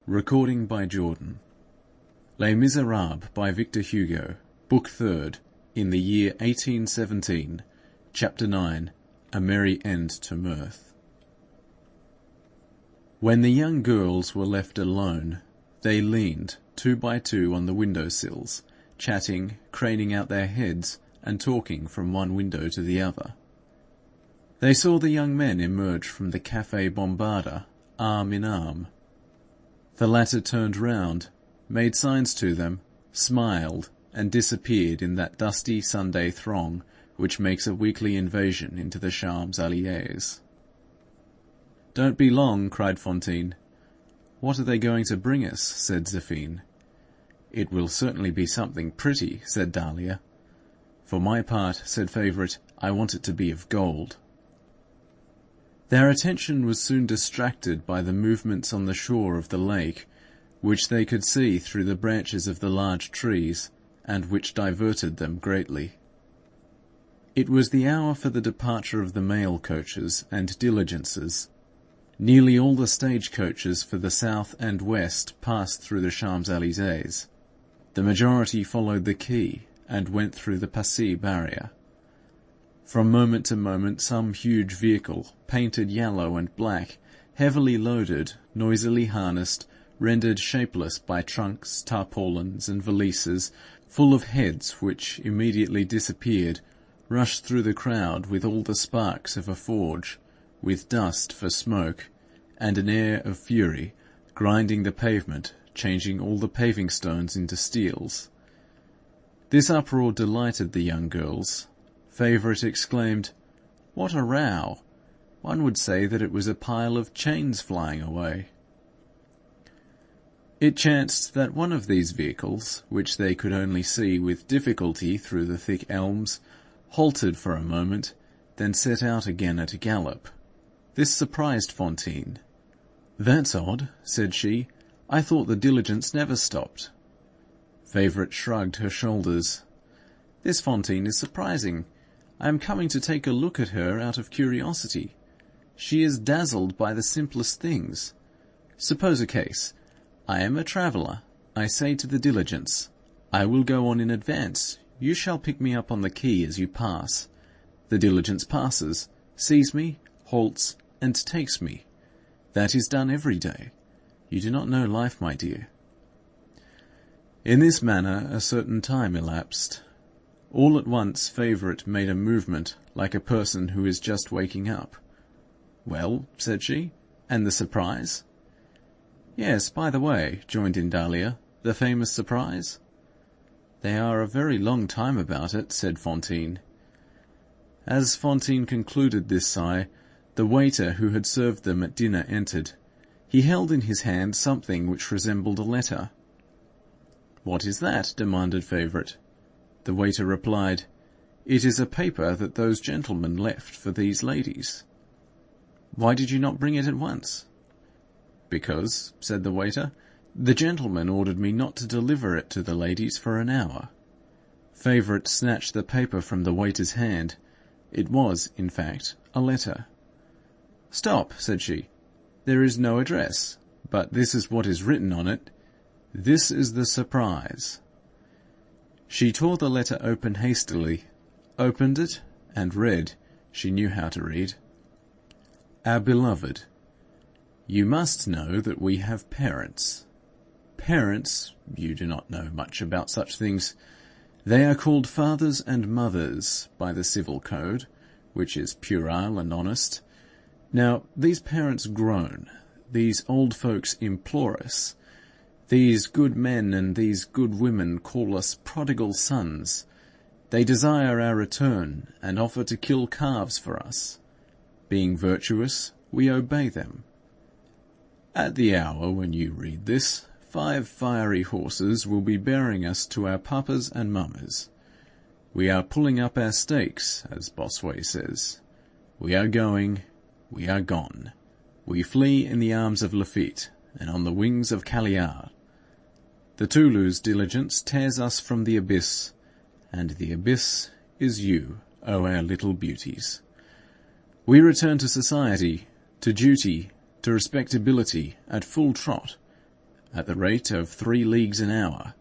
Recording by Jordan. Les Misérables by Victor Hugo, Book 3rd, in the year 1817, Chapter 9, A Merry End to Mirth. When the young girls were left alone, they leaned, 2 by 2, on the window-sills, chatting, craning out their heads, and talking from one window to the other. They saw the young men emerge from the Café Bombarda, arm in arm. The latter turned round, made signs to them, smiled, and disappeared in that dusty Sunday throng which makes a weekly invasion into the Champs-Élysées. "Don't be long," cried Fantine. "What are they going to bring us?" said Zéphine. "It will certainly be something pretty," said Dahlia. "For my part," said Favourite, "I want it to be of gold." Their attention was soon distracted by the movements on the shore of the lake, which they could see through the branches of the large trees, and which diverted them greatly. It was the hour for the departure of the mail coaches and diligences. Nearly all the stage-coaches for the south and west passed through the Champs-Élysées. The majority followed the quay, and went through the Passy barrier. From moment to moment some huge vehicle, painted yellow and black, heavily loaded, noisily harnessed, rendered shapeless by trunks, tarpaulins, and valises, full of heads which immediately disappeared, rushed through the crowd with all the sparks of a forge, with dust for smoke, and an air of fury, grinding the pavement, changing all the paving stones into steels. This uproar delighted the young girls. Favourite exclaimed, "What a row! One would say that it was a pile of chains flying away." It chanced that one of these vehicles, which they could only see with difficulty through the thick elms, halted for a moment, then set out again at a gallop. This surprised Fantine. "That's odd," said she. "I thought the diligence never stopped." Favourite shrugged her shoulders. "This Fantine is surprising. I am coming to take a look at her out of curiosity. She is dazzled by the simplest things. Suppose a case. I am a traveller. I say to the diligence, 'I will go on in advance. You shall pick me up on the quay as you pass.' The diligence passes, sees me, halts, and takes me. That is done every day. You do not know life, my dear." In this manner a certain time elapsed. All at once Favourite made a movement like a person who is just waking up. "Well," said she, "and the surprise?" "Yes, by the way," joined in Dahlia, "the famous surprise?" "They are a very long time about it," said Fantine. As Fantine concluded this sigh, the waiter who had served them at dinner entered. He held in his hand something which resembled a letter. "What is that?" demanded Favourite. The waiter replied, "It is a paper that those gentlemen left for these ladies." "Why did you not bring it at once?" "Because," said the waiter, "the gentleman ordered me not to deliver it to the ladies for an hour." Favourite snatched the paper from the waiter's hand. It was, in fact, a letter. "Stop," said she. "There is no address, but this is what is written on it. This is the surprise." She tore the letter open hastily, opened it, and read. She knew how to read. "Our beloved, you must know that we have parents. Parents, you do not know much about such things. They are called fathers and mothers by the civil code, which is puerile and honest. Now, these parents groan, these old folks implore us. These good men and these good women call us prodigal sons. They desire our return, and offer to kill calves for us. Being virtuous, we obey them. At the hour when you read this, 5 fiery horses will be bearing us to our papas and mammas. We are pulling up our stakes, as Bossuet says. We are going, we are gone. We flee in the arms of Lafitte, and on the wings of Caillard. The Toulouse diligence tears us from the abyss, and the abyss is you, O our little beauties. We return to society, to duty, to respectability, at full trot, at the rate of 3 leagues an hour.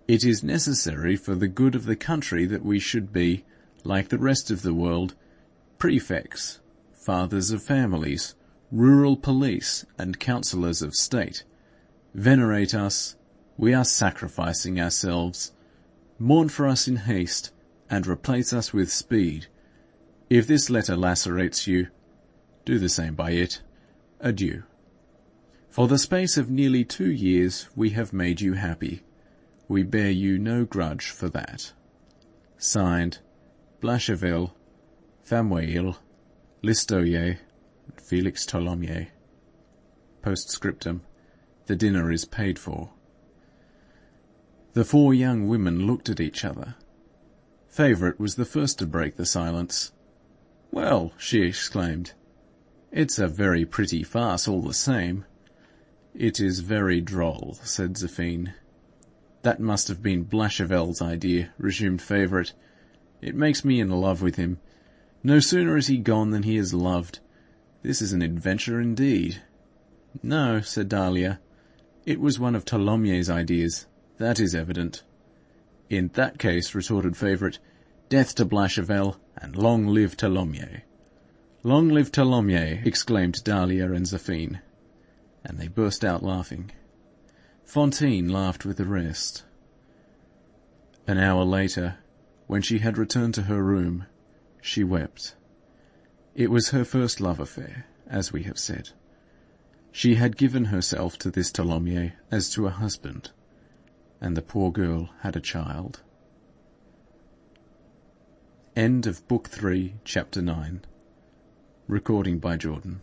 It is necessary for the good of the country that we should be, like the rest of the world, prefects, fathers of families, rural police, and councillors of state. Venerate us, we are sacrificing ourselves. Mourn for us in haste, and replace us with speed. If this letter lacerates you, do the same by it. Adieu. For the space of nearly 2 years we have made you happy. We bear you no grudge for that. Signed, Blachevelle, Famuel, Listoyer, Felix Tholomyès. Postscriptum. The dinner is paid for. The 4 young women looked at each other. Favourite was the first to break the silence. "Well," she exclaimed, "it's a very pretty farce all the same." "It is very droll," said Zéphine. "That must have been Blachevelle's idea," resumed Favourite. "It makes me in love with him. No sooner is he gone than he is loved. This is an adventure indeed." "No," said Dahlia. "It was one of Tholomyès' ideas. That is evident." "In that case," retorted Favourite, "death to Blachevelle, and long live Tholomyès." "Long live Tholomyès!" exclaimed Dahlia and Zéphine, and they burst out laughing. Fantine laughed with the rest. An hour later, when she had returned to her room, she wept. It was her first love affair, as we have said. She had given herself to this Tholomyès as to a husband, and the poor girl had a child. End of Book 3, Chapter 9. Recording by Jordan.